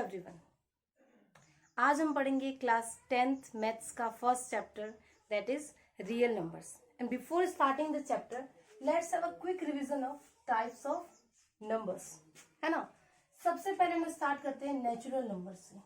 Everyone, आज हम पढ़ेंगे क्लास 10th मैथ्स का first chapter that is real numbers. And before starting the chapter let's have a quick revision of types of numbers, है ना। सबसे पहले हम स्टार्ट करते हैं नेचुरल नंबर्स से।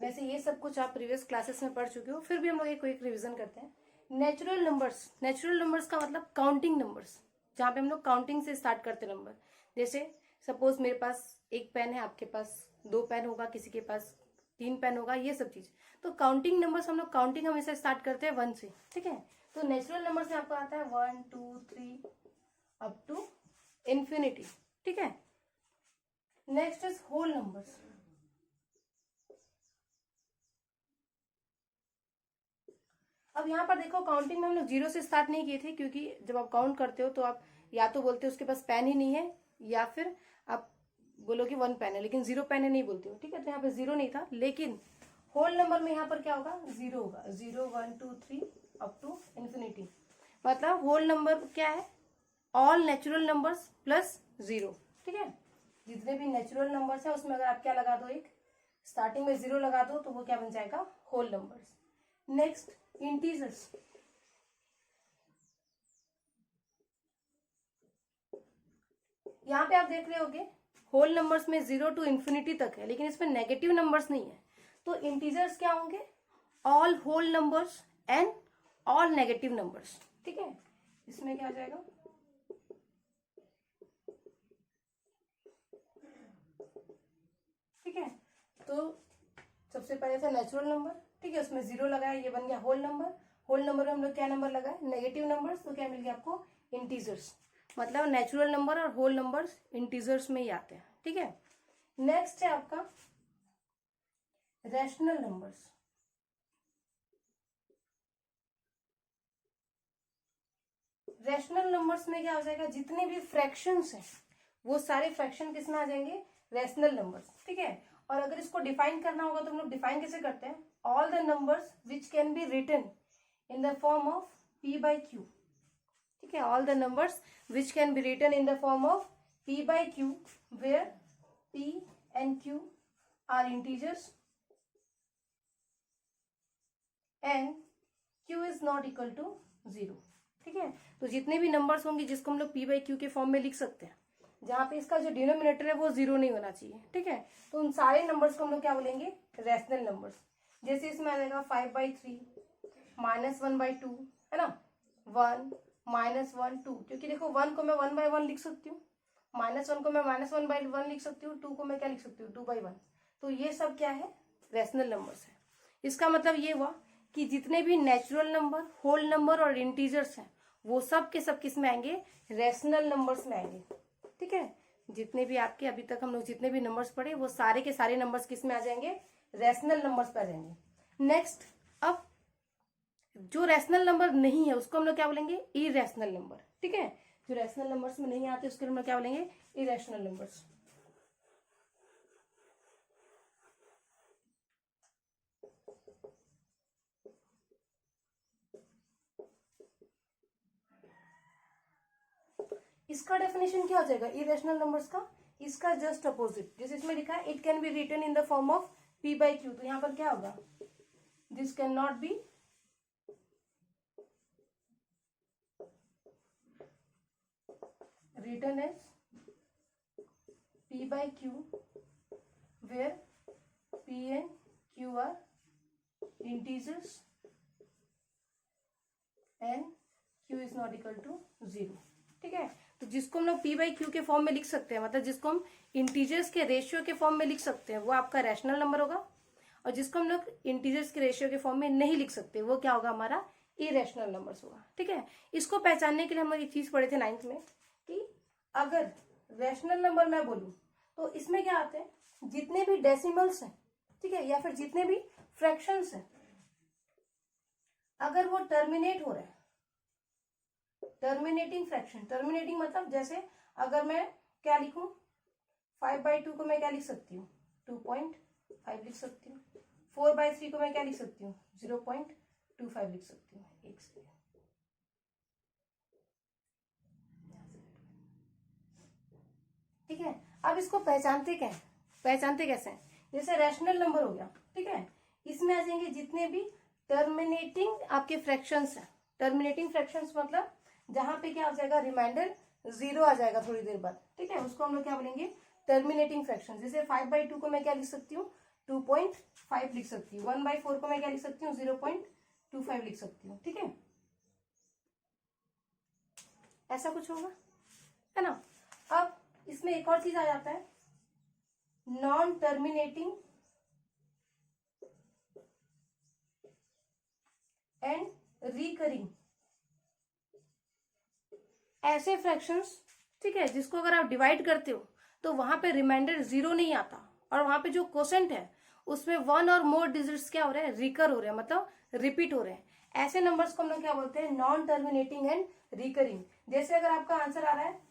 वैसे ये सब कुछ आप प्रीवियस क्लासेस में पढ़ चुके हो, फिर भी हम लोग एक क्विक रिवीजन करते हैं। नेचुरल नंबर्स का मतलब काउंटिंग नंबर्स, जहाँ पे हम लोग काउंटिंग से स्टार्ट करते हैं नंबर। जैसे सपोज मेरे पास एक पेन है, आपके पास 2 पेन होगा, किसी के पास 3 पेन होगा, ये सब चीज। तो काउंटिंग नंबर्स हम लोग काउंटिंग हमेशा स्टार्ट करते हैं 1 से, ठीक है। तो नेचुरल नंबर्स में आपको आता है 1 2 3 अप टू इन्फिनिटी, ठीक है। Next is whole numbers. अब यहाँ पर देखो, काउंटिंग में हम लोग 0 से स्टार्ट नहीं किए थे, क्योंकि जब आप काउंट करते हो तो आप या तो बोलते हो उसके पास पेन ही नहीं है, या फिर आप बोलोगे 1 पेन है, लेकिन 0 पेन है नहीं बोलते हो, ठीक है। तो यहाँ पे 0 नहीं था, लेकिन होल नंबर में यहाँ पर क्या होगा, 0 होगा। 0 1 2 3 अप टू इन्फिनिटी। मतलब होल नंबर क्या है, ऑल नेचुरल नंबर्स प्लस 0, ठीक है। जितने भी नेचुरल नंबर्स है उसमें अगर आप क्या लगा दो, एक स्टार्टिंग में 0 लगा दो, तो वो क्या बन जाएगा, होल नंबर्स। Next integers. यहाँ पे आप देख रहे होगे होल नंबर्स में 0 टू इन्फिनिटी तक है, लेकिन इसमें नेगेटिव नंबर्स नहीं है। तो इंटीजर्स क्या होंगे, all whole numbers and all negative numbers, ठीक है। इसमें क्या आ जाएगा, ठीक है। तो सबसे पहले था नेचुरल नंबर, ठीक है, उसमें 0 लगाया, ये बन गया होल नंबर। होल नंबर में हम लोग क्या नंबर लगाए, नेगेटिव नंबर्स, तो क्या मिल गया आपको, इंटीजर्स। मतलब नेचुरल नंबर और होल नंबर्स इंटीजर्स में ही आते हैं, ठीक है। नेक्स्ट है आपका रैशनल नंबर्स। रैशनल नंबर्स में क्या हो जाएगा, जितने भी फ्रैक्शंस हैं वो सारे फ्रैक्शन किस में आ जाएंगे, रैशनल नंबर्स, ठीक है। और अगर इसको डिफाइन करना होगा तो हम लोग डिफाइन कैसे करते हैं, all the numbers which can be written in the form of p/q, ठीक है। All the numbers which can be written in the form of p/q where p and q are integers and q is not equal to 0, ठीक है। तो जितने भी numbers होंगे जिसको हम लोग p/q के फॉर्म में लिख सकते हैं, जहां पे इसका जो डिनोमिनेटर है वो 0 नहीं होना चाहिए, ठीक है। तो उन सारे नंबर्स को हम लोग क्या बोलेंगे, रैशनल नंबर्स। जैसे इसमें आ जाएगा 5/3 -1/2, है ना, 1 -1 2, क्योंकि देखो 1 को मैं 1/1 लिख सकती हूँ, -1 को मैं -1/1 लिख सकती हूँ, 2 को मैं क्या लिख सकती हूँ, 2/1। तो ये सब क्या है, रैशनल नंबर्स है। इसका मतलब ये हुआ कि जितने भी नेचुरल नंबर, होल नंबर और इंटीजर्स हैं वो सब के सब किस में आएंगे, रैशनल नंबर्स में आएंगे, ठीक है। जितने भी आपके अभी तक हम लोग जितने भी नंबर्स पढ़े वो सारे के सारे नंबर्स किस में आ जाएंगे, रैशनल नंबर्स पे आ जाएंगे। नेक्स्ट, अब जो रैशनल नंबर नहीं है उसको हम लोग क्या बोलेंगे, इरेशनल नंबर, ठीक है। जो रैशनल नंबर्स में नहीं आते उसके हम लोग क्या बोलेंगे, इरेशनल नंबर्स। इसका डेफिनेशन क्या हो जाएगा इरेशनल नंबर्स का, इसका जस्ट अपोजिट। जैसे इसमें लिखा है it can be written in the form of p/q, तो यहाँ पर क्या होगा, this can not be written as p/q where p and q are integers and q is not equal to 0, ठीक है। तो जिसको हम लोग p/q के फॉर्म में लिख सकते हैं, मतलब जिसको हम इंटीजर्स के रेशियो के फॉर्म में लिख सकते हैं, वो आपका रैशनल नंबर होगा। और जिसको हम लोग इंटीजर्स के रेशियो के फॉर्म में नहीं लिख सकते, वो क्या होगा, हमारा इरेशनल नंबर्स होगा, ठीक है। इसको पहचानने के लिए हम लोग एक चीज पढ़े थे 9th में कि अगर रैशनल नंबर मैं बोलूं तो इसमें क्या आते हैं, जितने भी डेसिमल्स हैं, ठीक है, या फिर जितने भी फ्रैक्शंस हैं, अगर वो टर्मिनेट हो रहे हैं, टर्मिनेटिंग फ्रैक्शन, टर्मिनेटिंग मतलब जैसे अगर मैं क्या लिखूं, 5/2 को मैं क्या लिख सकती हूँ, 2.5 लिख सकती हूँ। 4/3 को मैं क्या लिख सकती हूँ, 0.25 लिख सकती हूँ। एक सेकेंड, ठीक है। अब इसको पहचानते कैसे हैं? जैसे रैशनल नंबर हो गया, ठीक है, इसमें आ जाएंगे जितने भी टर्मिनेटिंग आपके फ्रैक्शंस हैं। टर्मिनेटिंग फ्रैक्शंस मतलब जहां पे क्या आ जाएगा, रिमाइंडर 0 आ जाएगा थोड़ी देर बाद, ठीक है, उसको हम लोग क्या बोलेंगे, टर्मिनेटिंग फ्रैक्शन। जैसे 5/2 को मैं क्या लिख सकती हूँ, 2.5 लिख सकती हूँ। 1/4 को मैं क्या लिख सकती हूँ, 0.25 लिख सकती हूँ, ठीक है, ऐसा कुछ होगा, है ना। अब इसमें एक और चीज आ जाता है, नॉन टर्मिनेटिंग एंड रिकरिंग, ऐसे फ्रैक्शंस, ठीक है, जिसको अगर आप डिवाइड करते हो तो वहां पे रिमाइंडर 0 नहीं आता, और वहां पे जो क्वोशेंट है उसमें 1 और मोर डिजिट्स क्या हो रहे हैं, रिकर हो रहे हैं, मतलब रिपीट हो रहे हैं। ऐसे नंबर्स को हम लोग क्या बोलते हैं, नॉन टर्मिनेटिंग एंड रिकरिंग। जैसे अगर आपका आंसर आ रहा है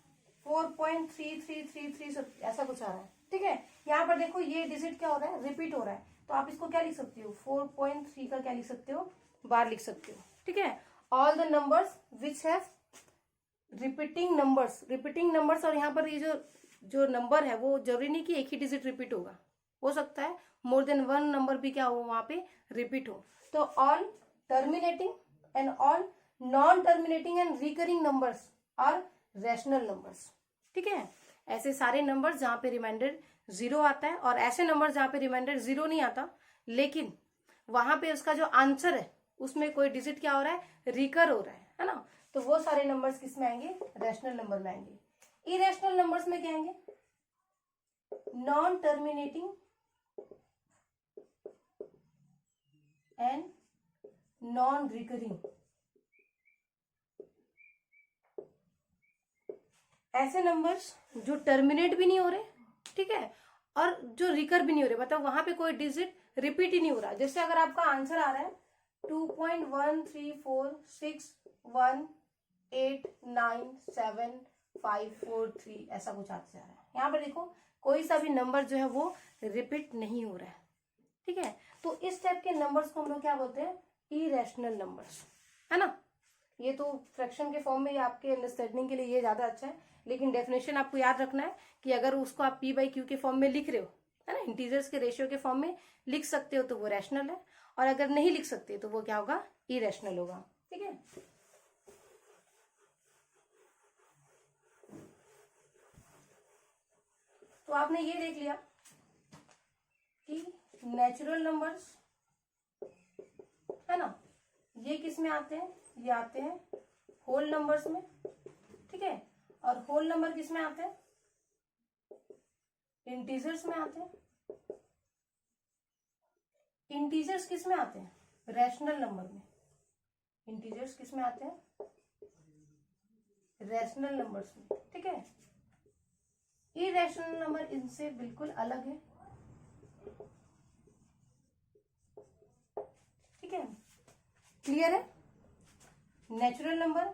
4.3333 ऐसा कुछ आ रहा है, ठीक है, यहाँ पर देखो ये डिजिट क्या हो रहा है, रिपीट हो रहा है, तो आप इसको क्या लिख सकते हो, 4.3 का क्या लिख सकते हो, बार लिख सकते हो, ठीक है। All the numbers which have repeating numbers, और यहाँ पर ये जो नंबर है वो जरूरी नहीं कि एक ही डिजिट रिपीट होगा, हो सकता है मोर देन 1 नंबर भी क्या हो वहां पे रिपीट हो। तो all terminating and all non terminating and recurring numbers are rational numbers, ठीक है। ऐसे सारे नंबर्स जहां पे रिमाइंडर 0 आता है, और ऐसे नंबर जहां पे रिमाइंडर 0 नहीं आता लेकिन वहां पे उसका जो आंसर है उसमें कोई डिजिट क्या हो रहा है, रिकर हो रहा है ना, तो वो सारे नंबर्स किस में आएंगे, रैशनल नंबर में आएंगे। इरेशनल नंबर्स में क्या आएंगे, non terminating and non recurring, ऐसे नंबर्स जो टर्मिनेट भी नहीं हो रहे, ठीक है, और जो रिकर भी नहीं हो रहे, मतलब वहां पे कोई डिजिट रिपीट ही नहीं हो रहा। जैसे अगर आपका आंसर आ रहा है 2.13461897543 ऐसा कुछ आपसे आ रहा है, यहाँ पर देखो कोई सा भी नंबर जो है वो रिपीट नहीं हो रहा है, ठीक है। तो इस टाइप के नंबर्स को हम लोग क्या बोलते हैं, इरेशनल नंबर्स, है ना। ये तो फ्रैक्शन के फॉर्म में आपके अंडरस्टैंडिंग के लिए ये ज्यादा अच्छा है, लेकिन डेफिनेशन आपको याद रखना है कि अगर उसको आप p/q के फॉर्म में लिख रहे हो, है ना, इंटीजर्स के रेशियो के फॉर्म में लिख सकते हो तो वो रैशनल है, और अगर नहीं लिख सकते तो वो क्या होगा, इरेशनल होगा, ठीक है। तो आपने ये देख लिया कि नेचुरल नंबर्स, है ना, ये किस में आते हैं, ये आते हैं होल नंबर्स में, ठीक है, और होल नंबर किस में आते हैं, इंटीजर्स में आते हैं। इंटीजर्स किस में आते हैं, रैशनल नंबर में। इंटीजर्स किस में आते हैं, रैशनल नंबर्स में, ठीक है। इरेशनल नंबर इनसे बिल्कुल अलग है, ठीक है, क्लियर है। नेचुरल नंबर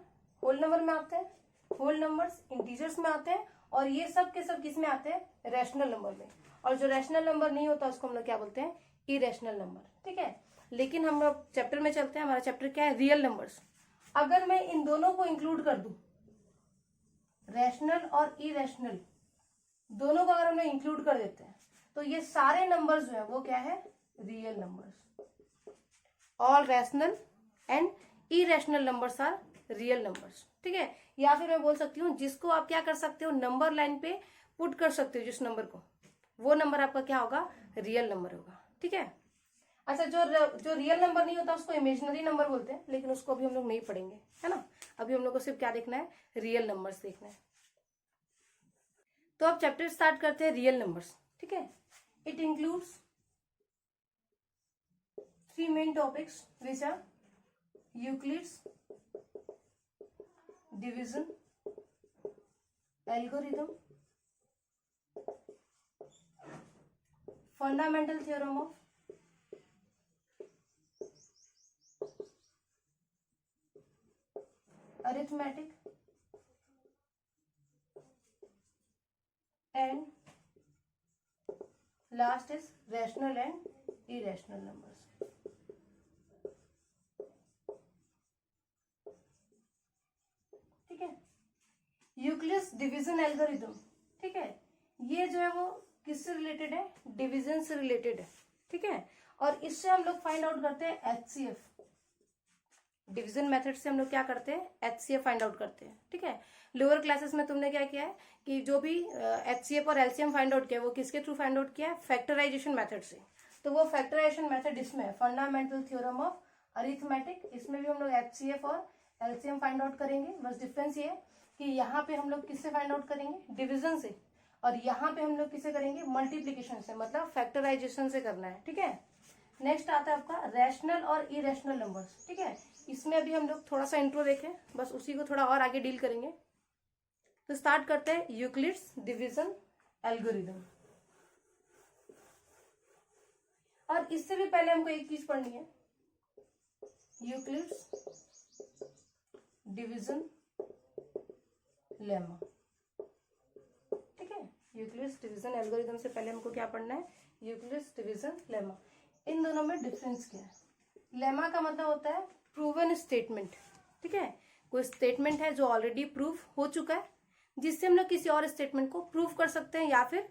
होल नंबर में आते हैं, होल नंबर्स इंटीजर्स में आते हैं, और ये सब के सब किस में आते हैं, रैशनल नंबर में। और जो रैशनल नंबर नहीं होता उसको हम लोग क्या बोलते हैं, इरेशनल नंबर, ठीक है। लेकिन हम लोग चैप्टर में चलते हैं, हमारा चैप्टर क्या है, रियल नंबर्स। अगर मैं इन दोनों को इंक्लूड कर दूं, रैशनल और इरेशनल दोनों को अगर हम लोग इंक्लूड कर देते हैं तो ये सारे नंबर्स जो है वो क्या है, real numbers. All rational and irrational numbers are real numbers, ठीक है। या फिर मैं बोल सकती हूँ जिसको आप क्या कर सकते हो, नंबर लाइन पे पुट कर सकते हो जिस नंबर को, वो नंबर आपका क्या होगा, रियल नंबर होगा, ठीक है। अच्छा, जो रियल नंबर नहीं होता उसको इमेजिनरी नंबर बोलते हैं, लेकिन उसको अभी हम लोग नहीं पढ़ेंगे, है ना। अभी हम लोग को सिर्फ क्या देखना है, रियल नंबर्स देखना है। तो अब चैप्टर स्टार्ट करते हैं, रियल नंबर्स, ठीक है। It includes 3 main topics which are Euclid's division, algorithm, fundamental theorem of arithmetic and last is rational and irrational numbers, ठीक है। यूक्लिड्स डिवीजन एल्गोरिथम, ठीक है, ये जो है वो किससे रिलेटेड है, डिवीजन से रिलेटेड है, ठीक है। और इससे हम लोग फाइंड आउट करते हैं HCF, डिवीजन मेथड से हम लोग क्या करते हैं, HCF फाइंड आउट करते हैं, ठीक है। लोअर क्लासेस में तुमने क्या किया है कि जो भी HCF और LCM फाइंड आउट किया वो किसके थ्रू फाइंड आउट किया है, फैक्टराइजेशन मेथड से। तो वो फैक्टराइजेशन मेथड इसमें फंडामेंटल थ्योरम ऑफ अरिथमेटिक, इसमें भी हम लोग HCF और LCM फाइंड आउट करेंगे। बस डिफरेंस ये है कि यहाँ पे हम लोग किससे फाइंड आउट करेंगे, डिविजन से, और यहाँ पे हम लोग किसे करेंगे, मल्टीप्लीकेशन से, मतलब फैक्टराइजेशन से करना है, ठीक है। नेक्स्ट आता है आपका रैशनल और इरेशनल नंबर्स, ठीक है। इसमें अभी हम लोग थोड़ा सा इंट्रो देखें, बस उसी को थोड़ा और आगे डील करेंगे। तो स्टार्ट करते हैं यूक्लिड्स डिवीजन एल्गोरिदम। और इससे भी पहले हमको एक चीज पढ़नी है, यूक्लिड्स डिवीजन लेमा, ठीक है। यूक्लिड्स डिवीजन एल्गोरिदम से पहले हमको क्या पढ़ना है, यूक्लिड्स डिवीजन लेमा। इन दोनों में डिफरेंस क्या है। लेमा का मतलब होता है प्रूवन स्टेटमेंट, ठीक है। कोई स्टेटमेंट है जो ऑलरेडी प्रूफ हो चुका है, जिससे हम लोग किसी और स्टेटमेंट को प्रूफ कर सकते हैं, या फिर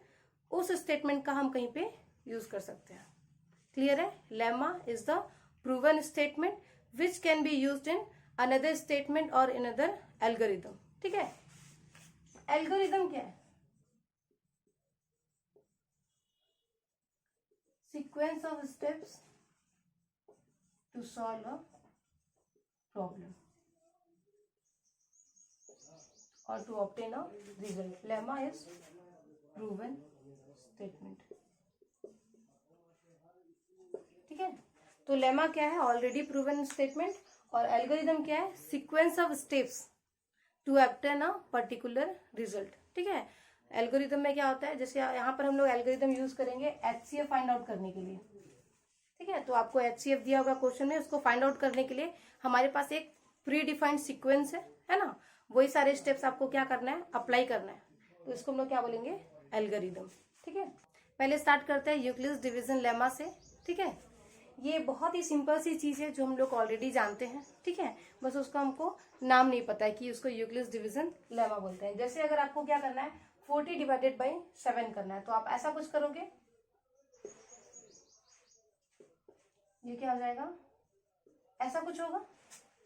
उस स्टेटमेंट का हम कहीं पे यूज कर सकते हैं। क्लियर है। Lemma is the proven statement which can be used in another statement और इन अदर एल्गोरिदम, ठीक है। एल्गोरिदम क्या है, sequence of steps to solve a problem or to obtain a result. Lemma is proven statement, ठीक है। तो lemma क्या है, ऑलरेडी प्रूवन स्टेटमेंट, और एल्गोरिदम क्या है, sequence of steps to obtain a particular result, ठीक है। एल्गोरिदम में क्या होता है, जैसे यहाँ पर हम लोग एल्गोरिदम यूज करेंगे HCF फाइंड आउट करने के लिए, ठीक है। तो आपको HCF दिया होगा क्वेश्चन में, उसको फाइंड आउट करने के लिए हमारे पास एक प्री डिफाइंड सीक्वेंस है ना, वही सारे स्टेप्स आपको क्या करना है, अप्लाई करना है। तो इसको हम लोग क्या बोलेंगे, एल्गोरिदम, ठीक है। पहले स्टार्ट करते हैं यूक्लिड्स डिवीजन लेमा से, ठीक है। ये बहुत ही सिंपल सी चीज है जो हम लोग ऑलरेडी जानते हैं, ठीक है। बस उसका हमको नाम नहीं पता है कि उसको यूक्लिड्स डिवीजन लेमा बोलते हैं। जैसे अगर आपको क्या करना है, 40 डिवाइडेड बाई 7 करना है, तो आप ऐसा कुछ करोगे, ये क्या हो जाएगा, ऐसा कुछ होगा,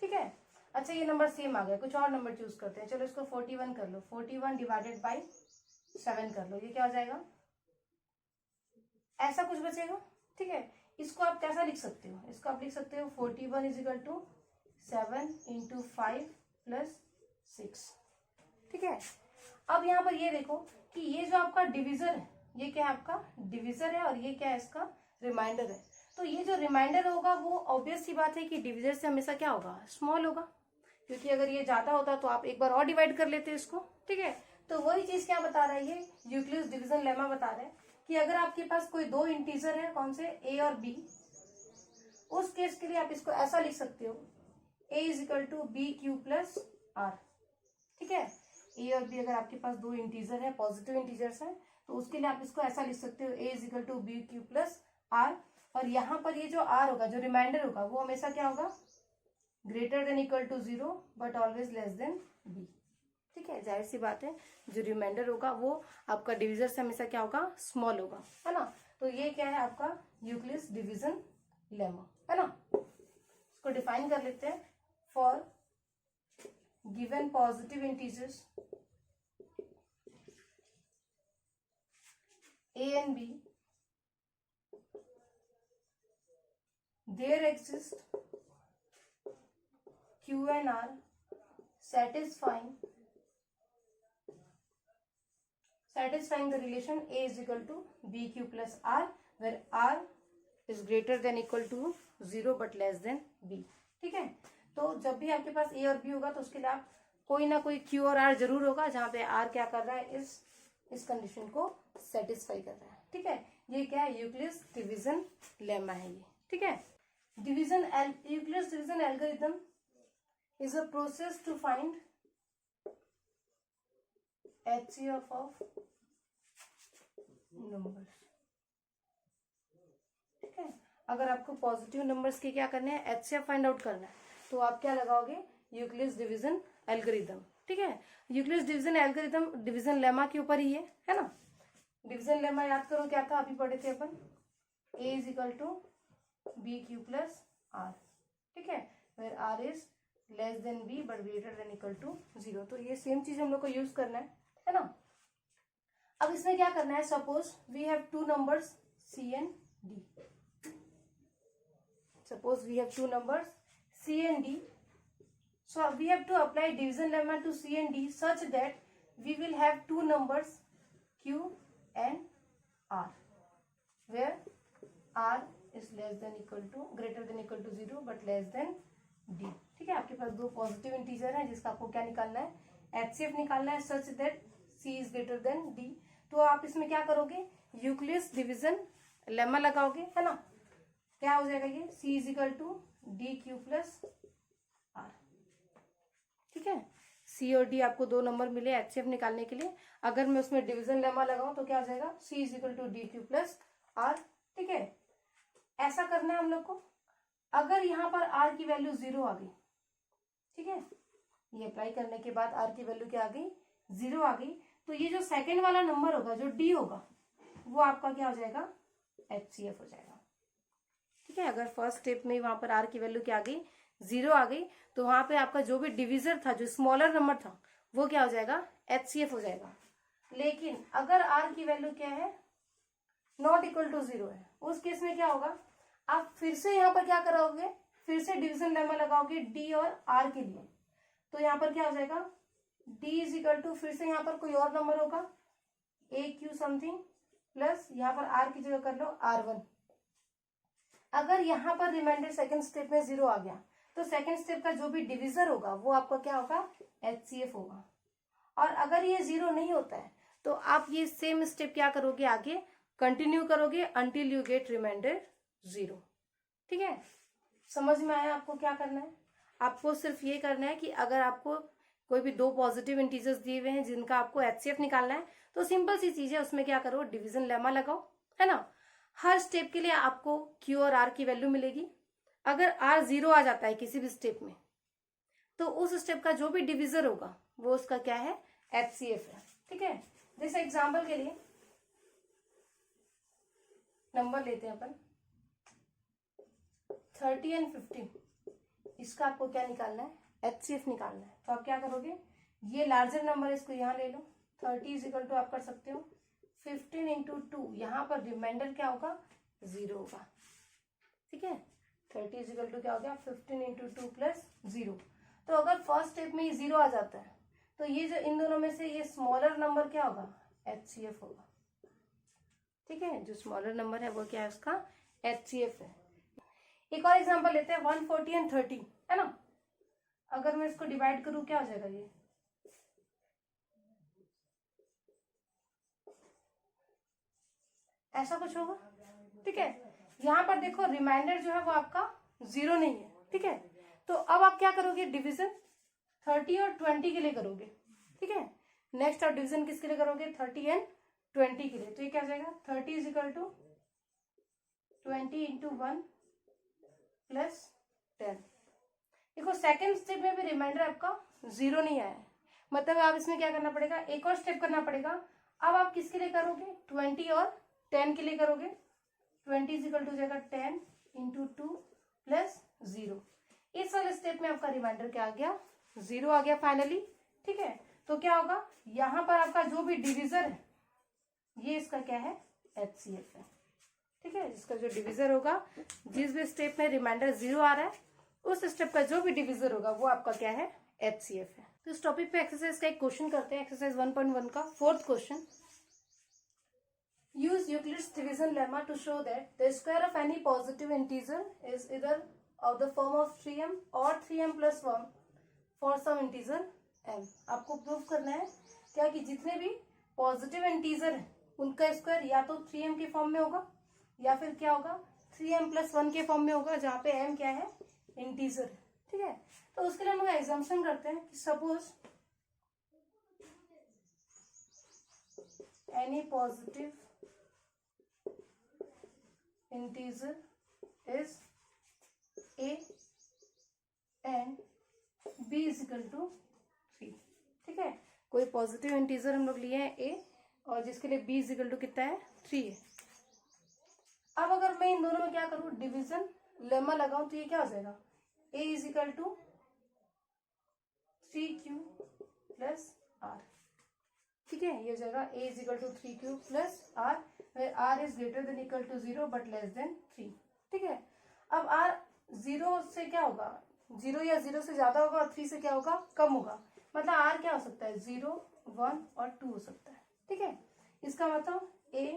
ठीक है। अच्छा ये नंबर सेम आ गया, कुछ और नंबर चूज करते हैं, चलो इसको 41 कर लो, 41 डिवाइडेड बाई 7 कर लो, ये क्या हो जाएगा, ऐसा कुछ बचेगा, ठीक है। इसको आप कैसा लिख सकते हो, इसको आप लिख सकते हो 41 is equal to 7 into 5 plus 6, ठीक है। अब यहाँ पर ये देखो कि ये जो आपका डिविजर है, ये क्या है, आपका डिविजर है, और ये क्या है, इसका रिमाइंडर है। तो ये जो रिमाइंडर होगा वो ऑब्वियस सी बात है कि डिविजर से हमेशा क्या होगा, स्मॉल होगा, क्योंकि अगर ये ज्यादा होता तो आप एक बार और डिवाइड कर लेते इसको, ठीक है। तो वही चीज क्या बता रहा है, ये यूक्लिड्स डिवीजन लेमा बता रहा है कि अगर आपके पास कोई दो इंटीजर है, कौन से, A और B, उस केस के लिए आप इसको ऐसा लिख सकते हो, A is equal to B Q plus R, ठीक है। A और B अगर आपके पास दो इंटीजर है, पॉजिटिव इंटीजर्स है, तो उसके लिए आप इसको ऐसा लिख सकते हो, A is equal to B Q plus R, और यहाँ पर ये जो R होगा, जो रिमाइंडर होगा, वो हमेशा क्या होगा, greater than equal to 0 but always less than B, ठीक है। जाहिर सी बात है, जो रिमाइंडर होगा वो आपका डिविजर से हमेशा क्या होगा, स्मॉल होगा, है ना। तो ये क्या है आपका यूक्लिड्स डिवीजन लेमा, है ना। इसको डिफाइन कर लेते हैं, for given positive integers A and B, there exist Q and R satisfying the relation A is equal to BQ plus R, where R is greater than equal to 0 but less than B, ठीक है। तो जब भी आपके पास A और B होगा तो उसके लिए आप कोई ना कोई Q और R जरूर होगा, जहां पे R क्या कर रहा है, इस कंडीशन को सेटिस्फाई कर रहा है, ठीक है। ये क्या है, यूक्लिड्स डिवीजन लेमा है ये, ठीक है। Euclid's division algorithm is a process to find HCF of numbers, ठीक है। अगर आपको पॉजिटिव नंबर्स के क्या करने हैं, HCF फाइंड आउट करना है, तो आप क्या लगाओगे, यूक्लिड्स डिवीजन एल्गोरिथम, ठीक है। Euclid's division algorithm division lemma के ऊपर ही है ना। डिवीजन लेमा याद करो क्या था, अभी पढ़े थे अपन, a is equal to B Q plus R, ठीक है, where R is less than B but greater than equal to 0। तो ये सेम चीज हम लोग को यूज करना है ना। अब इसमें क्या करना है, suppose we have two numbers C and D, suppose we have two numbers c and d, so we have to apply division lemma to c and d such that we will have two numbers q and r, where r is less than equal to greater than equal to 0 but less than d, ठीक है। आपके पास दो positive integer है जिसका आपको क्या निकालना है, HCF निकालना है such that c is greater then d। तो आप इसमें क्या करोगे, यूक्लिड्स डिवीजन लेमा लगाओगे, है ना। क्या हो जाएगा ये, c is equal to D Q plus R, ठीक है। c और d आपको दो नंबर मिले HCF निकालने के लिए, अगर मैं उसमें डिवीजन लेमा लगाऊं तो क्या हो जाएगा, c is equal to D Q plus R, ठीक है। ऐसा करना है हम लोग को। अगर यहाँ पर r की वैल्यू 0 आ गई, ठीक है, ये अप्लाई करने के बाद r की वैल्यू क्या आ गई, 0 आ गई, तो ये जो सेकेंड वाला नंबर होगा जो d होगा वो आपका क्या हो जाएगा, HCF हो जाएगा, ठीक है। अगर फर्स्ट स्टेप में वहां पर r की वैल्यू क्या आ गई, 0 आ गई, तो वहां पे आपका जो भी डिविजर था, जो स्मॉलर नंबर था, वो क्या हो जाएगा, HCF हो जाएगा। लेकिन अगर r की वैल्यू क्या है, नॉट इक्वल टू 0 है, उस केस में क्या होगा, आप फिर से यहाँ पर क्या कराओगे, फिर से डिविजन लेमा लगाओगे d और r के लिए, तो यहाँ पर क्या हो जाएगा, d इज इक्वल टू, फिर से यहाँ पर कोई और नंबर होगा a q समथिंग प्लस यहाँ पर r की जगह कर लो r1। अगर यहाँ पर रिमाइंडर सेकंड स्टेप में 0 आ गया, तो सेकंड स्टेप का जो भी डिविजर होगा वो आपका क्या होगा, HCF होगा। और अगर ये 0 नहीं होता है तो आप ये सेम स्टेप क्या करोगे, आगे कंटिन्यू करोगे अंटिल यू गेट रिमाइंडर 0, ठीक है। समझ में आया आपको क्या करना है, आपको सिर्फ ये करना है कि अगर आपको कोई भी दो पॉजिटिव इंटीजर्स दिए हुए हैं जिनका आपको HCF निकालना है, तो सिंपल सी चीज है, उसमें क्या करो, डिवीजन लेमा लगाओ, है ना। हर स्टेप के लिए आपको Q और R की वैल्यू मिलेगी। अगर R 0 आ जाता है किसी भी स्टेप में, तो उस स्टेप का जो भी डिविजर होगा वो उसका क्या है, HCF है, ठीक है। जैसे एग्जांपल के लिए नंबर लेते हैं अपन 30 एंड 15, इसका आपको क्या निकालना है, HCF निकालना है। तो आप क्या करोगे, ये लार्जर नंबर इसको यहाँ ले लो, 30 इज इक्वल टू आप कर सकते हो 15 इंटू 2, यहाँ पर रिमाइंडर क्या होगा, 0 होगा, ठीक है। 30 इज इक्वल टू क्या हो गया, 15 इंटू 2 प्लस 0। तो अगर फर्स्ट स्टेप में ये 0 आ जाता है, तो ये जो इन दोनों में से ये स्मॉलर नंबर क्या होगा, HCF होगा, ठीक है। जो स्मॉलर नंबर है वो क्या है, उसका HCF है। एक और एग्जांपल लेते हैं 140 एंड 30, है ना। अगर मैं इसको डिवाइड करूं क्या हो जाएगा, ये ऐसा कुछ होगा, ठीक है। यहाँ पर देखो रिमाइंडर जो है वो आपका 0 नहीं है, ठीक है। तो अब आप क्या करोगे, डिवीजन 30 और 20 के लिए करोगे, ठीक है। नेक्स्ट आप डिवीजन किसके लिए करोगे, 30 एंड 20 के लिए। तो ये क्या हो जाएगा, 30 is equal to 20 into 1 plus 10। देखो सेकेंड स्टेप में भी रिमाइंडर आपका 0 नहीं आया है, मतलब आप इसमें क्या करना पड़ेगा, एक और स्टेप करना पड़ेगा। अब आप किसके लिए करोगे, 20 और 10 के लिए करोगे। 20 इज इक्वल टू जाएगा 10 इंटू 2 प्लस 0। इस वाले स्टेप में आपका रिमाइंडर क्या आ गया, 0 आ गया फाइनली, ठीक है। तो क्या होगा, यहाँ पर आपका जो भी डिविजर है ये इसका क्या है, HCF है, ठीक है। इसका जो डिविजर होगा, जिस भी स्टेप में रिमाइंडर 0 आ रहा है, उस स्टेप का जो भी डिविजर होगा वो आपका क्या है, HCF है। तो इस टॉपिक पे एक्सरसाइज का एक क्वेश्चन करते हैं, एक्सरसाइज 1.1 का fourth question. Use Euclid's division lemma to show that the square of any positive integer is either of the form of 3m और 3m plus 1 for some integer m। आपको prove करना है क्या कि जितने भी पॉजिटिव इंटीजर है उनका स्क्वायर या तो 3m के फॉर्म में होगा या फिर क्या होगा, 3m प्लस 1 के फॉर्म में होगा, जहाँ पे m क्या है, इंटीजर, ठीक है। तो उसके लिए हम लोग एग्जाम्पशन करते हैं कि suppose any positive integer is a and b is equal to 3, ठीक है। कोई पॉजिटिव इंटीजर हम लोग लिए हैं a और जिसके लिए b इज इक्वल टू कितना है 3 है। अब अगर मैं इन दोनों में क्या करूं, डिवीजन लेमा लगाऊं, तो ये क्या हो जाएगा, a is equal to 3q plus r। ठीक है, ये हो जाएगा a is equal to 3q plus r, where r is greater than equal to 0 but less than 3। ठीक है, अब r 0 से क्या होगा, 0 या 0 से ज्यादा होगा और 3 से क्या होगा, कम होगा। मतलब r क्या हो सकता है, 0, 1 और 2 हो सकता है। ठीक है, इसका मतलब a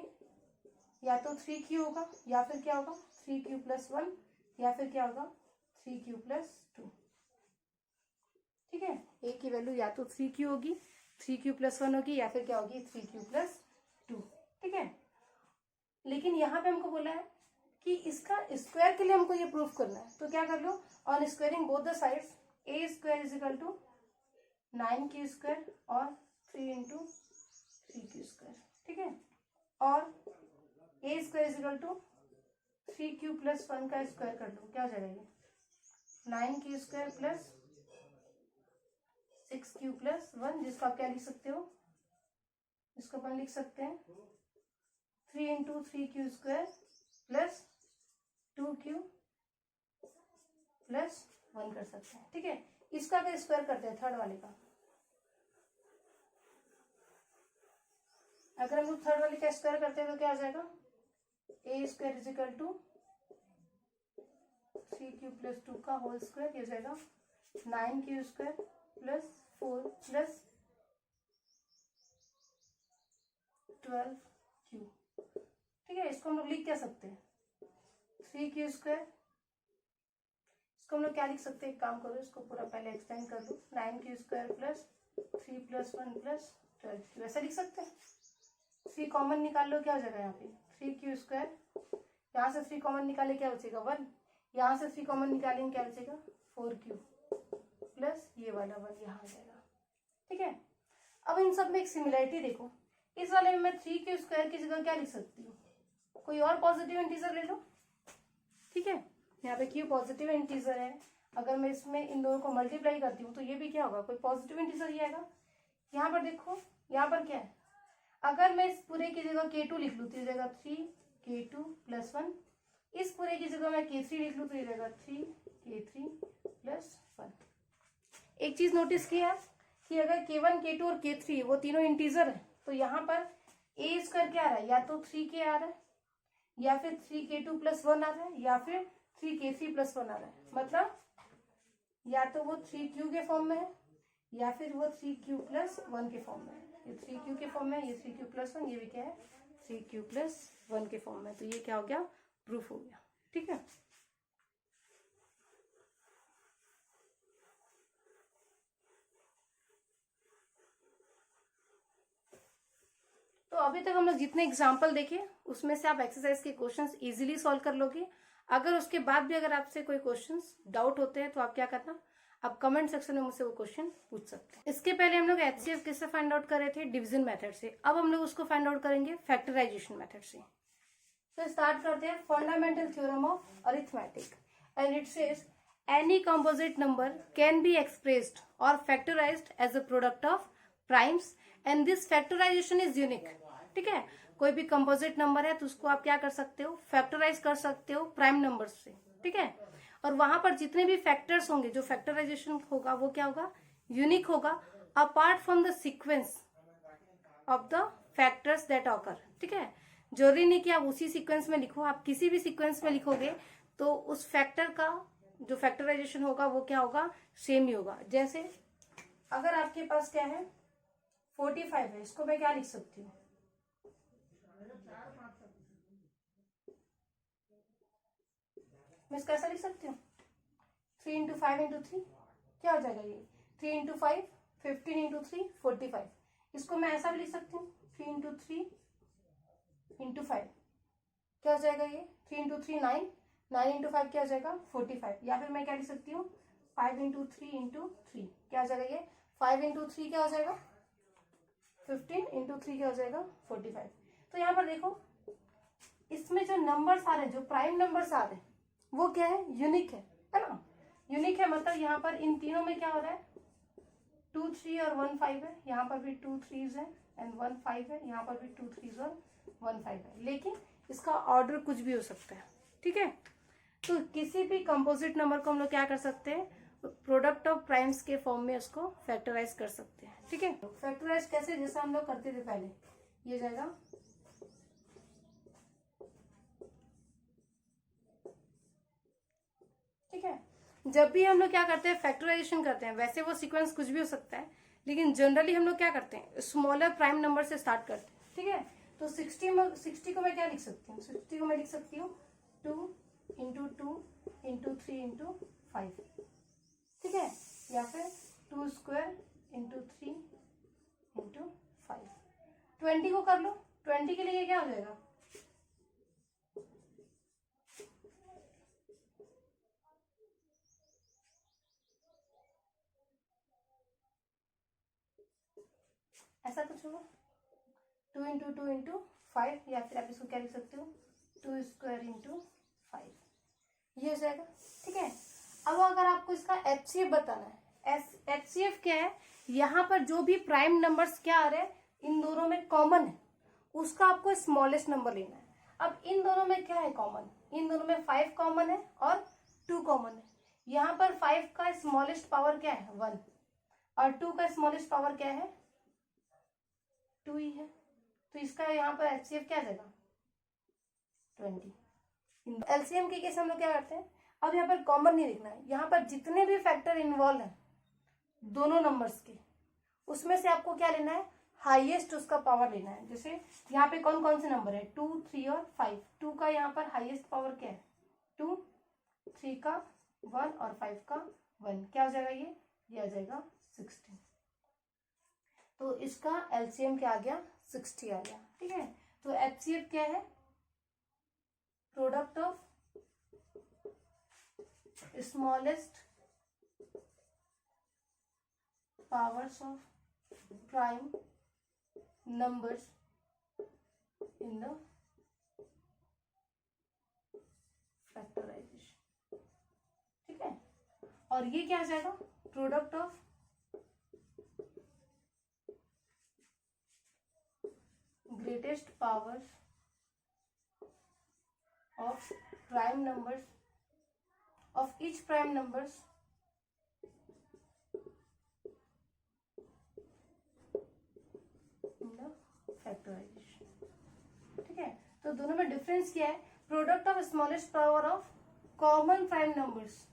या तो 3q होगा या फिर क्या होगा 3q प्लस 1 या फिर क्या होगा 3q प्लस 2। ठीक है, a की वैल्यू या तो 3q होगी, 3q प्लस 1 होगी, या फिर क्या होगी 3q प्लस 2। ठीक है, लेकिन यहाँ पे हमको बोला है कि इसका स्क्वायर के लिए हमको ये प्रूफ करना है, तो क्या कर लो, on squaring both the sides a square is equal to 9q square और 3 इंटू 3q स्क्वायर। ठीक है, और a square is equal to 3q plus 1 का स्क्वायर कर लो, क्या हो जाएगा ये 9q square plus 6q plus 1, जिसको आप क्या लिख सकते हो, इसको अपन लिख सकते हैं 3 into 3q square plus 2q plus 1 कर सकते हैं। ठीक है, इसका भी स्क्वायर करते हैं थर्ड वाले का। अगर हम लोग थर्ड वाले का स्क्वायर करते हैं तो क्या हो जाएगा, a square is equal to 3q plus 2 का होल स्क्वायर, ये हो जाएगा 9q square plus 4 plus 12q। ठीक है, इसको हम लोग लिख क्या सकते हैं 3q स्क्वायर, इसको हम लोग क्या लिख सकते हैं, एक काम करो, इसको पूरा पहले एक्सटेंड कर लो, 9q square plus 3 plus 1 plus 12q, ऐसा लिख सकते हैं। 3 कॉमन निकाल लो, क्या हो जाएगा यहाँ पे 3q स्क्वायर, यहाँ से 3 कॉमन निकाले क्या बचेगा 1, यहाँ से 3 कॉमन निकालेंगे क्या बचेगा 4q प्लस ये वाला 1 यहाँ आ जाएगा। ठीक है, अब इन सब में एक सिमिलरिटी देखो, इस वाले में मैं 3q स्क्वायर की जगह क्या लिख सकती हूँ, कोई और पॉजिटिव इंटीजर ले लो। ठीक है, यहाँ पे q पॉजिटिव इंटीजर है, अगर मैं इसमें इन दोनों को मल्टीप्लाई करती हूँ तो ये भी क्या होगा, कोई पॉजिटिव इंटीजर ही आएगा। यहाँ पर देखो, यहाँ पर क्या है, अगर मैं इस पूरे की जगह k2 लिख लूँ तो ये जाएगा 3k2 प्लस 1, इस पूरे की जगह मैं k3 लिख लूँ तो ये जाएगा 3k3 प्लस 1। एक चीज नोटिस किया कि अगर k1 k2 और k3 वो तीनों इंटीजर है, तो यहाँ पर a स्क्वायर क्या आ रहा है, या तो 3k आ रहा है, या फिर 3k2 प्लस 1 आ रहा है, या फिर 3k3 प्लस 1 आ रहा है। मतलब या तो वो 3q के फॉर्म में है, या फिर वो 3q प्लस 1 के फॉर्म में है। ये 3q के फॉर्म में, ये 3q प्लस 1, ये भी क्या है 3q प्लस 1 के फॉर्म में। तो ये क्या हो गया, प्रूफ हो गया। ठीक है, तो अभी तक हम लोग जितने एग्जाम्पल देखे उसमें से आप एक्सरसाइज के क्वेश्चंस इजीली सॉल्व कर लोगे। अगर उसके बाद भी अगर आपसे कोई क्वेश्चंस डाउट होते हैं तो आप क्या करना, आप कमेंट सेक्शन में मुझसे वो क्वेश्चन पूछ सकते हैं। इसके पहले हम लोग एचसीएफ किससे फाइंड आउट कर रहे थे, डिवीजन मेथड से। अब हम लोग उसको फाइंड आउट करेंगे फैक्टराइजेशन मेथड से। तो स्टार्ट करते हैं, fundamental theorem of arithmetic, and it says any composite number can be expressed और factorized as a product of primes and this factorization is unique. ठीक है, कोई भी कंपोजिट नंबर है तो उसको आप क्या कर सकते हो, फैक्टराइज कर सकते हो प्राइम नंबर से। ठीक है, और वहां पर जितने भी फैक्टर्स होंगे, जो फैक्टराइजेशन होगा वो क्या होगा, यूनिक होगा, apart from the sequence of the factors that occur. ठीक है, जरूरी नहीं कि आप उसी सीक्वेंस में लिखो, आप किसी भी सीक्वेंस में लिखोगे तो उस फैक्टर का जो फैक्टराइजेशन होगा वो क्या होगा, सेम ही होगा। जैसे अगर आपके पास क्या है 45 है, इसको मैं क्या लिख सकती हूँ, मैं इसको ऐसा लिख सकती हूँ 3 इंटू 5 इंटू 3, क्या हो जाएगा ये 3 इंटू 5 15 इंटू 3 45। इसको मैं ऐसा भी लिख सकती हूँ 3 इंटू 3 इंटू 5, क्या हो जाएगा ये 3 इंटू 3 9, 9 इंटू 5 क्या हो जाएगा 45। या फिर मैं क्या लिख सकती हूँ 5 इंटू 3 इंटू 3, क्या हो जाएगा ये 5 इंटू 3 क्या हो जाएगा 15 इंटू 3 क्या हो जाएगा 45। तो यहाँ पर देखो इसमें जो नंबर्स आ रहे हैं, जो प्राइम नंबर्स आ रहे हैं वो क्या है, यूनिक है ना। यूनिक है मतलब यहाँ पर इन तीनों में क्या हो रहा है 2 3 और 1 5 है, यहाँ पर भी 2 3s है एंड 1 5 है, यहाँ पर भी 2 3 और 1 5 है, लेकिन इसका ऑर्डर कुछ भी हो सकता है। ठीक है, तो किसी भी कंपोजिट नंबर को हम लोग क्या कर सकते हैं, प्रोडक्ट ऑफ प्राइम्स के फॉर्म में उसको फैक्टराइज कर सकते हैं। ठीक है, फैक्टराइज कैसे, जैसा हम लोग करते थे पहले, ये जाएगा ठीक है। जब भी हम लोग क्या करते हैं, फैक्टराइजेशन करते हैं, वैसे वो सीक्वेंस कुछ भी हो सकता है, लेकिन जनरली हम लोग क्या करते हैं, स्मॉलर प्राइम नंबर से स्टार्ट करते हैं। ठीक है, तो 60 को मैं क्या लिख सकती हूँ, 60 को मैं लिख सकती हूँ 2 इंटू 2 इंटू 3 इंटू 5। ठीक है, या फिर 2 स्क्वायर इंटू 3 इंटू 5। 20 को कर लो, 20 के लिए क्या हो जाएगा, ऐसा कुछ होगा 2 इंटू 2 इंटू 5, या फिर आप इसको क्या लिख सकते हो 2 स्क्वायर इंटू 5, ये हो जाएगा। ठीक है, अब अगर आपको इसका HCF बताना है, HCF क्या है, यहाँ पर जो भी प्राइम नंबर्स क्या आ रहे हैं, इन दोनों में कॉमन है, उसका आपको स्मॉलेस्ट नंबर लेना है। अब इन दोनों में क्या है कॉमन, इन दोनों में 5 कॉमन है और 2 कॉमन है। यहाँ पर 5 का स्मॉलेस्ट पावर क्या है 1, और 2 का स्मॉलेस्ट पावर क्या है 2 ही है, तो इसका यहाँ पर HCF क्या जाएगा 20। LCM के केस हम लोग क्या करते हैं, अब यहाँ पर कॉमन नहीं लिखना है, यहाँ पर जितने भी फैक्टर इन्वॉल्व हैं दोनों नंबर्स के, उसमें से आपको क्या लेना है, हाईएस्ट उसका पावर लेना है। जैसे यहाँ पे कौन कौन से नंबर है 2 3 और 5, 2 का यहाँ पर हाईएस्ट पावर क्या है 2, 3 का 1 और 5 का 1, क्या हो जाएगा ये आ जाएगा 16। तो इसका LCM क्या आ गया 60 आ गया। ठीक है, तो HCF क्या है, product of smallest powers of prime numbers in the factorization. ठीक है, और ये क्या आ जाएगा, product of greatest powers of prime numbers of each prime numbers in the factorization। ठीक है, तो दोनों में डिफरेंस क्या है, product of smallest power of common prime numbers.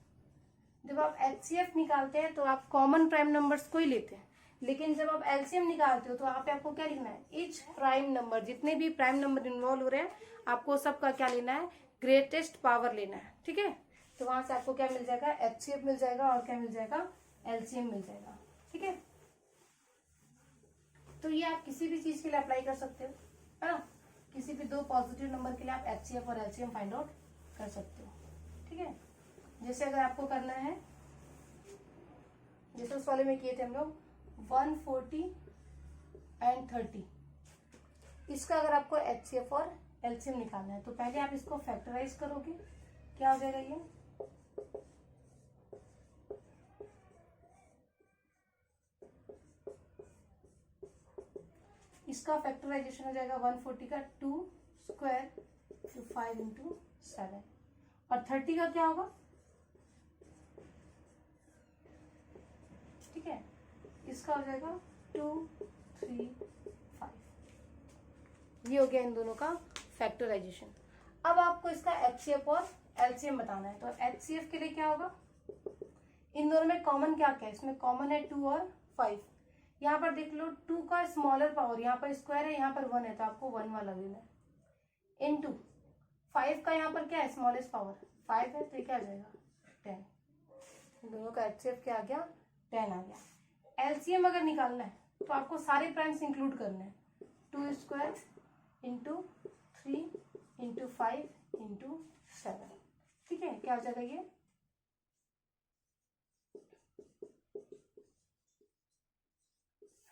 जब आप HCF निकालते हैं तो आप कॉमन प्राइम नंबर्स को ही लेते हैं, लेकिन जब आप LCM निकालते हो तो यहाँ पे आपको क्या लिखना है, ईच प्राइम नंबर, जितने भी प्राइम नंबर इन्वॉल्व हो रहे हैं आपको सबका क्या लेना है, ग्रेटेस्ट पावर लेना है। ठीक है, तो वहां से आपको क्या मिल जाएगा, HCF मिल जाएगा और क्या मिल जाएगा, LCM मिल जाएगा। ठीक है, तो ये आप किसी भी चीज के लिए अप्लाई कर सकते हो, है ना, किसी भी दो पॉजिटिव नंबर के लिए आप HCF और LCM फाइंड आउट कर सकते हो। ठीक है, जैसे अगर आपको करना है, जैसे उस वाले में किए थे हम लोग 140 एंड 30, इसका अगर आपको HCF और LCM निकालना है तो पहले आप इसको फैक्टराइज करोगे, क्या हो जाएगा ये, इसका फैक्टराइजेशन हो जाएगा 140 का 2 स्क्वायर तो 5 इंटू 7, और 30 का क्या होगा, ठीक है, इसका हो जाएगा 2 3 5। ये हो गया इन दोनों का फैक्टराइजेशन। अब आपको इसका HCF और LCM बताना है, तो HCF के लिए क्या होगा, इन दोनों में कॉमन क्या क्या है, इसमें कॉमन है 2 और 5। यहाँ पर देख लो 2 का स्मॉलर पावर, यहाँ पर स्क्वायर है, यहाँ पर 1 है, तो आपको 1 वाला लेना है, इनटू 5 का यहाँ पर क्या है, स्मॉलेस्ट पावर 5 है, तो क्या आ जाएगा 10। इन दोनों का HCF क्या आ गया 10 आ गया। LCM अगर निकालना है तो आपको सारे प्राइम्स इंक्लूड करने हैं, 2 स्क्वायर इंटू 3 इंटू 5 इंटू 7। ठीक है, क्या हो जाएगा ये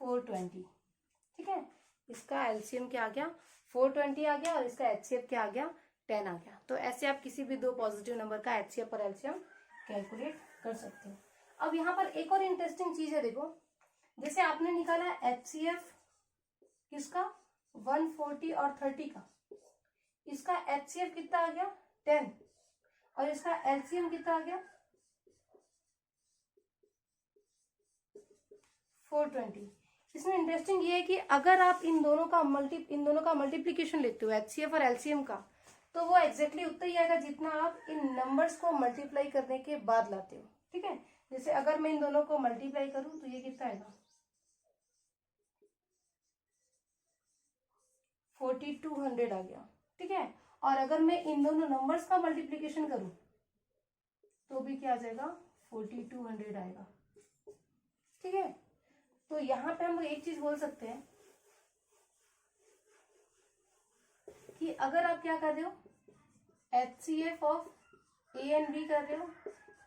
420। ठीक है, इसका LCM क्या आ गया 420 आ गया, और इसका HCF क्या आ गया 10 आ गया। तो ऐसे आप किसी भी दो पॉजिटिव नंबर का HCF और LCM कैलकुलेट कर सकते हो। अब यहाँ पर एक और इंटरेस्टिंग चीज है, देखो जैसे आपने निकाला HCF इसका 140 और 30 का, इसका HCF कितना आ गया 10 और इसका LCM कितना आ गया 420। इसमें इंटरेस्टिंग ये है कि अगर आप इन दोनों का मल्टीप्लीकेशन लेते हो HCF और LCM का, तो वो एग्जैक्टली उतना ही आएगा जितना आप इन नंबर्स को मल्टीप्लाई करने के बाद लाते हो। ठीक है, जैसे अगर मैं इन दोनों को मल्टीप्लाई करूं तो ये कितना आएगा 4200 आ गया। ठीक है, और अगर मैं इन दोनों नंबर्स का मल्टीप्लीकेशन करूं तो भी क्या आ जाएगा 4200 आएगा। ठीक है, तो यहां पे हम एक चीज बोल सकते हैं कि अगर आप क्या कर रहे हो HCF of A and B कर रहे हो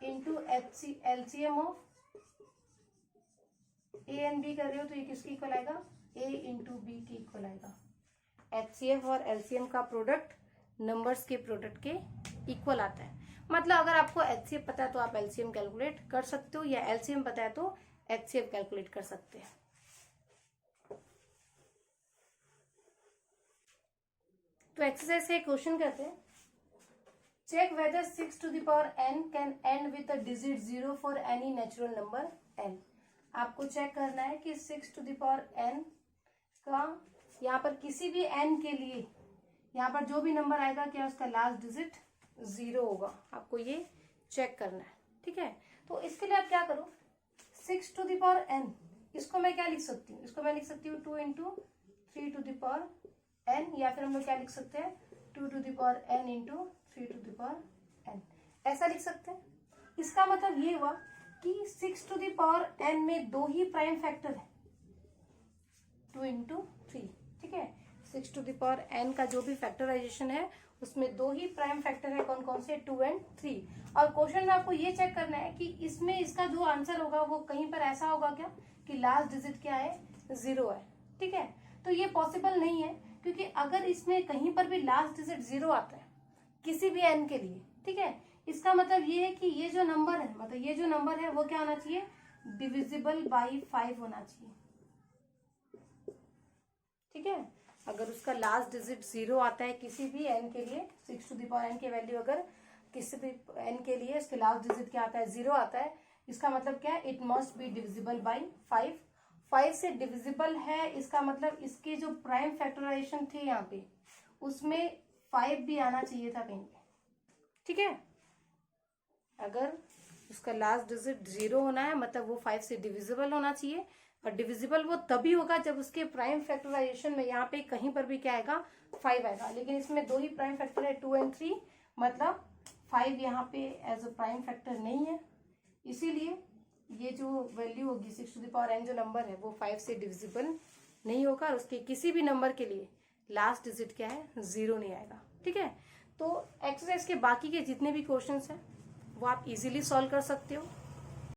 into LCM of A and B कर रहे हो, तो ये किसके इक्वल आएगा A इंटू B के इक्वल आएगा। HCF और LCM का प्रोडक्ट नंबर्स के प्रोडक्ट के इक्वल आता है। मतलब अगर आपको HCF पता है तो आप LCM कैलकुलेट कर सकते हो, या LCM पता है तो HCF कैलकुलेट कर सकते हैं। तो एक्सरसाइज का क्वेश्चन करते हैं, check whether 6 to the power n can end with a digit 0 for any natural number n। आपको चेक करना है कि 6 to the power n का यहाँ पर किसी भी n के लिए यहाँ पर जो भी नंबर आएगा क्या उसका लास्ट डिजिट 0 होगा, आपको ये चेक करना है। ठीक है, तो इसके लिए आप क्या करो 6 to the power n, इसको मैं क्या लिख सकती हूँ, इसको मैं लिख सकती हूँ 2 into 3 to the power n, या फिर हम लोग क्या लिख सकते हैं 2 to the power n into 3 to the power n, ऐसा लिख सकते हैं। इसका मतलब ये हुआ कि 6 to the power n में दो ही प्राइम फैक्टर है 2 into 3। ठीक है, 6 to the power n का जो भी फैक्टराइजेशन है उसमें दो ही प्राइम फैक्टर है, कौन कौन से 2 and 3। और क्वेश्चन में आपको ये चेक करना है कि इसमें इसका जो आंसर होगा वो कहीं पर ऐसा होगा क्या कि लास्ट डिजिट क्या है 0 है। ठीक है, तो ये पॉसिबल नहीं है, क्योंकि अगर इसमें कहीं पर भी लास्ट डिजिट 0 आता है किसी भी n के लिए, ठीक है, इसका मतलब ये है कि ये जो नंबर है, मतलब ये जो नंबर है वो क्या होना चाहिए डिविजिबल बाई 5 होना चाहिए। ठीक है, अगर उसका लास्ट डिजिट 0 आता है किसी भी n के लिए, 6 to the power n की वैल्यू अगर किसी भी n के लिए इसके लास्ट डिजिट क्या आता है 0 आता है, इसका मतलब क्या है it must be divisible by 5। 5 से डिविजिबल है, इसका मतलब इसके जो प्राइम फैक्टराइजेशन थे यहाँ पे उसमें 5 भी आना चाहिए था कहीं पे। ठीक है, अगर उसका लास्ट डिजिट 0 होना है मतलब वो 5 से डिविजिबल होना चाहिए, और डिविजिबल वो तभी होगा जब उसके प्राइम फैक्टराइजेशन में यहाँ पे कहीं पर भी क्या आएगा 5 आएगा। लेकिन इसमें दो ही प्राइम फैक्टर है 2 and 3, मतलब 5 यहाँ पे एज अ प्राइम फैक्टर नहीं है, इसीलिए ये जो वैल्यू होगी 6 to the power n जो नंबर है वो 5 से डिविजिबल नहीं होगा, और उसके किसी भी नंबर के लिए लास्ट डिजिट क्या है 0 नहीं आएगा। ठीक है, तो एक्सरसाइज के बाकी के जितने भी क्वेश्चंस हैं वो आप इजीली सॉल्व कर सकते हो।